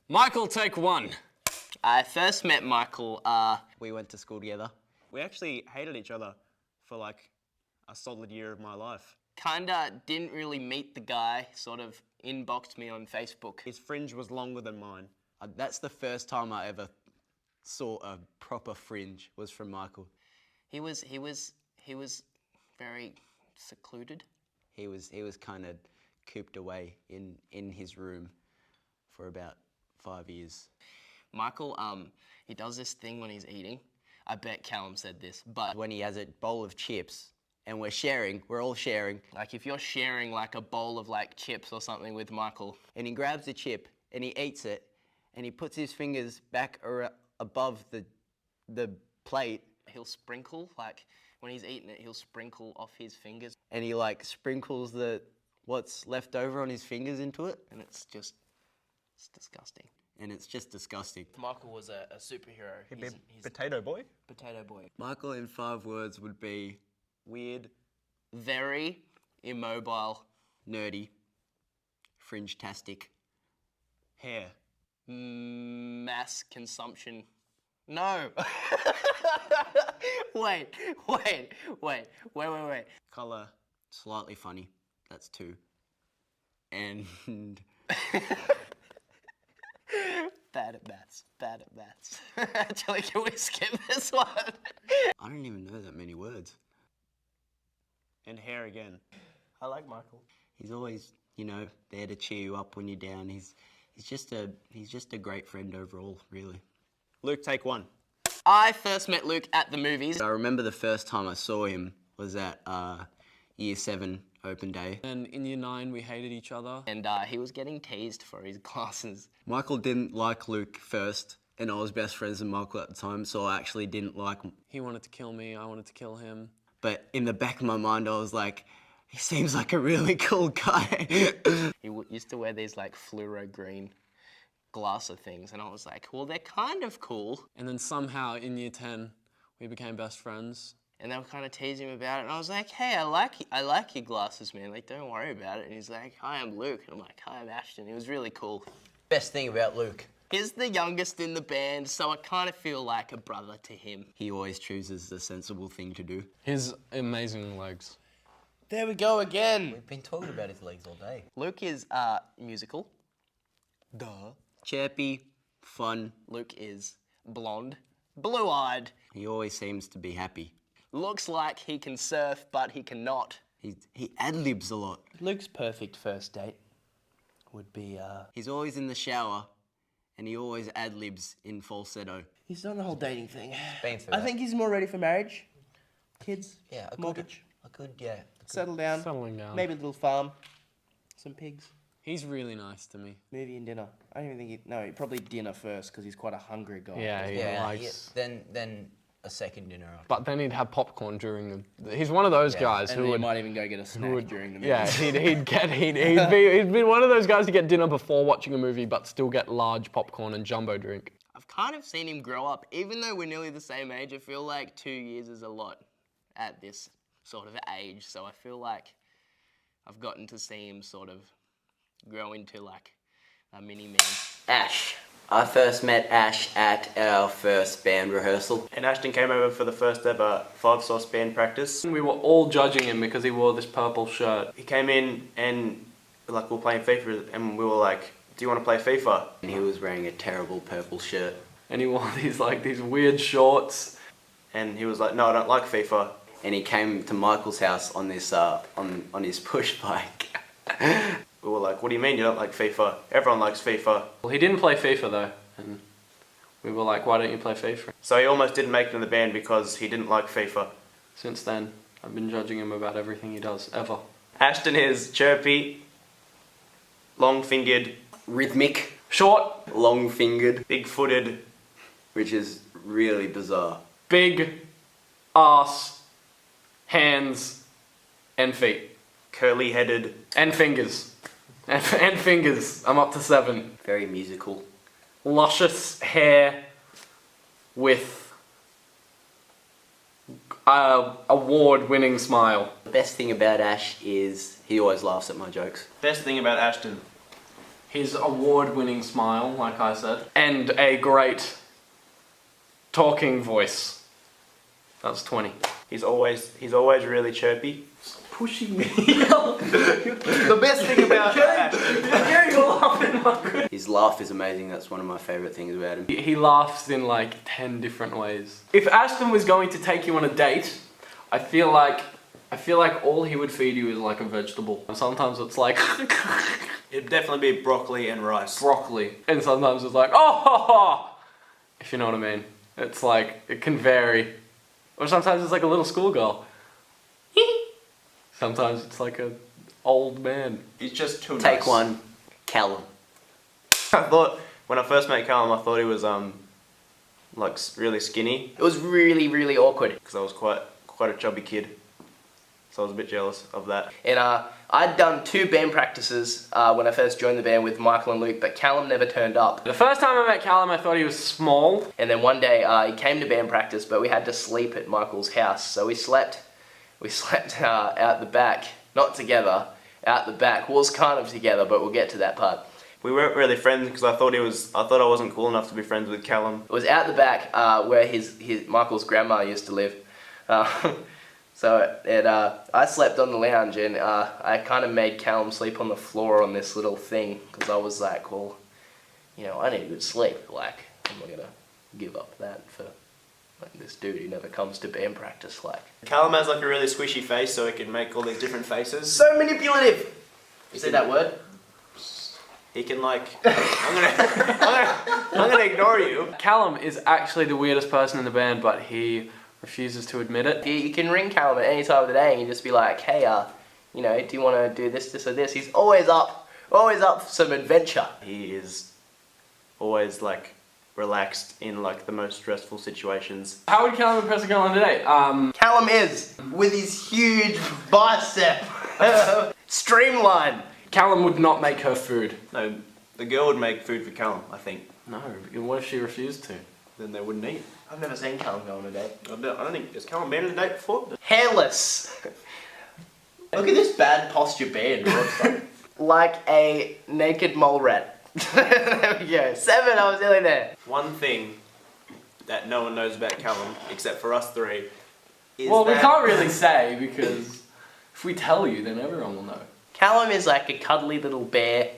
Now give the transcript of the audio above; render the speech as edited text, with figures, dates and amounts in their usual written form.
Michael, take one. I first met Michael, We went to school together. We actually hated each other for like a solid year of my life. kinda didn't really meet the guy, sort of inboxed me on Facebook. His fringe was longer than mine. That's the first time I ever saw a proper fringe, was from Michael. He was very secluded. He was kind of cooped away in his room for about 5 years. Michael, he does this thing when he's eating. I bet Callum said this, but When he has a bowl of chips and we're all sharing, like if you're sharing like a bowl of like chips or something with Michael, and he grabs the chip and he eats it and he puts his fingers back above the plate he'll sprinkle, like when he's eating it, he'll sprinkle off his fingers, and he like sprinkles what's left over on his fingers into it, and it's disgusting. and it's just disgusting. Michael was a superhero. He's Potato boy? potato boy. Michael in 5 words would be weird, Very immobile, nerdy, fringe-tastic. Hair. mass consumption. No. Wait. Colour. Slightly funny, that's 2. And Bad at maths. Actually, can we skip this one? I don't even know that many words. And hair again. I like Michael. He's always, there to cheer you up when you're down. He's just a great friend overall, really. Luke, take one. I first met Luke at the movies. I remember the first time I saw him was at Year 7 open day. And in year 9, we hated each other. And he was getting teased for his glasses. Michael didn't like Luke first, and I was best friends with Michael at the time, so I actually didn't like him. He wanted to kill me, I wanted to kill him. But in the back of my mind, I was like, he seems like a really cool guy. He used to wear these like fluoro green glasser things, and I was like, well, they're kind of cool. And then somehow in year 10, we became best friends. And they were kind of teasing him about it, and I was like, hey, I like your glasses, man. Like, don't worry about it. And he's like, hi, I'm Luke. And I'm like, hi, I'm Ashton. It was really cool. Best thing about Luke, He's the youngest in the band, so I kind of feel like a brother to him. he always chooses the sensible thing to do. His amazing legs. There we go again. We've been talking about his legs all day. Luke is musical. Duh. Chirpy, fun. Luke is blonde, blue-eyed. He always seems to be happy. Looks like he can surf, but he cannot. He ad-libs a lot. Luke's perfect first date would be, He's always in the shower, and he always ad-libs in falsetto. He's done the whole dating thing. Been through I that. think he's more ready for marriage. Kids, Yeah, mortgage, yeah. settle down, Settling down. maybe a little farm, some pigs, He's really nice to me. movie and dinner. I don't even think probably dinner first because he's quite a hungry guy. Yeah, he likes... Then a second dinner after. But then he'd have popcorn during the... He's one of those guys And who then would... he might even go get a snack during the movie. Yeah, he'd be one of those guys to get dinner before watching a movie, but still get large popcorn and jumbo drink. I've kind of seen him grow up. Even though we're nearly the same age, I feel like 2 years is a lot at this sort of age. So I feel like I've gotten to see him sort of grow into like a mini man. Ash. I first met Ash at our first band rehearsal. And Ashton came over for the first ever 5 Sauce band practice. We were all judging him because he wore this purple shirt. He came in and like we were playing FIFA and we were like, do you want to play FIFA? And he was wearing a terrible purple shirt. And he wore these weird shorts. And he was like, no, I don't like FIFA. And he came to Michael's house on this on his push bike. We were like, what do you mean you don't like FIFA? Everyone likes FIFA. Well, he didn't play FIFA though. And we were like, why don't you play FIFA? So he almost didn't make it in the band because he didn't like FIFA. Since then, I've been judging him about everything he does, ever. Ashton is chirpy, long-fingered, Rhythmic, Short, long-fingered, big-footed, which is really bizarre. big, ass, hands, and feet. curly-headed. And fingers. And fingers. I'm up to 7. Very musical. Luscious hair with award-winning smile. The best thing about Ash is he always laughs at my jokes. Best thing about Ashton, his award-winning smile, like I said, and a great talking voice. That's 20. He's always really chirpy. Pushing me. The best thing about His laugh is amazing. That's one of my favourite things about him. He laughs in like 10 different ways. If Ashton was going to take you on a date, I feel like all he would feed you is like a vegetable. Sometimes it's like It'd definitely be broccoli and rice. broccoli, and sometimes it's like oh, if you know what I mean. It's like it can vary, or sometimes it's like a little schoolgirl. Sometimes it's like a old man. He's just too nice. Take one, Callum. I thought when I first met Callum, I thought he was like really skinny It was really, really awkward. because I was quite a chubby kid, so I was a bit jealous of that. And I'd done 2 band practices when I first joined the band with Michael and Luke, but Callum never turned up. The first time I met Callum, I thought he was small. And then one day he came to band practice, but we had to sleep at Michael's house. So we slept out the back, not together, out the back. Was kind of together, but we'll get to that part. We weren't really friends because I thought I wasn't cool enough to be friends with Callum. It was out the back where his Michael's grandma used to live. So I slept on the lounge, and I kind of made Callum sleep on the floor on this little thing because I was like, well, you know, I need a good sleep. Like, I'm not gonna give up that for like this dude who never comes to band practice. Like, Callum has like a really squishy face, so he can make all these different faces. so manipulative. You said that word? He can like. I'm gonna ignore you. Callum is actually the weirdest person in the band, but he refuses to admit it. You can ring Callum at any time of the day and you just be like, hey, you know, do you want to do this, or this? He's always up for some adventure. He is always like relaxed in like the most stressful situations. How would Callum impress a girl on a date? Callum is, with his huge bicep, streamlined. Callum would not make her food. No, the girl would make food for Callum, I think. No, what if she refused to? Then they wouldn't eat. I've never seen Callum go on a date. I don't think has Callum been on a date before? Hairless. Look at this bad posture band. Like a naked mole rat. There we go. 7, I was nearly there. One thing that no one knows about Callum, except for us 3, is Well, we that can't really say because if we tell you, then everyone will know. Callum is like a cuddly little bear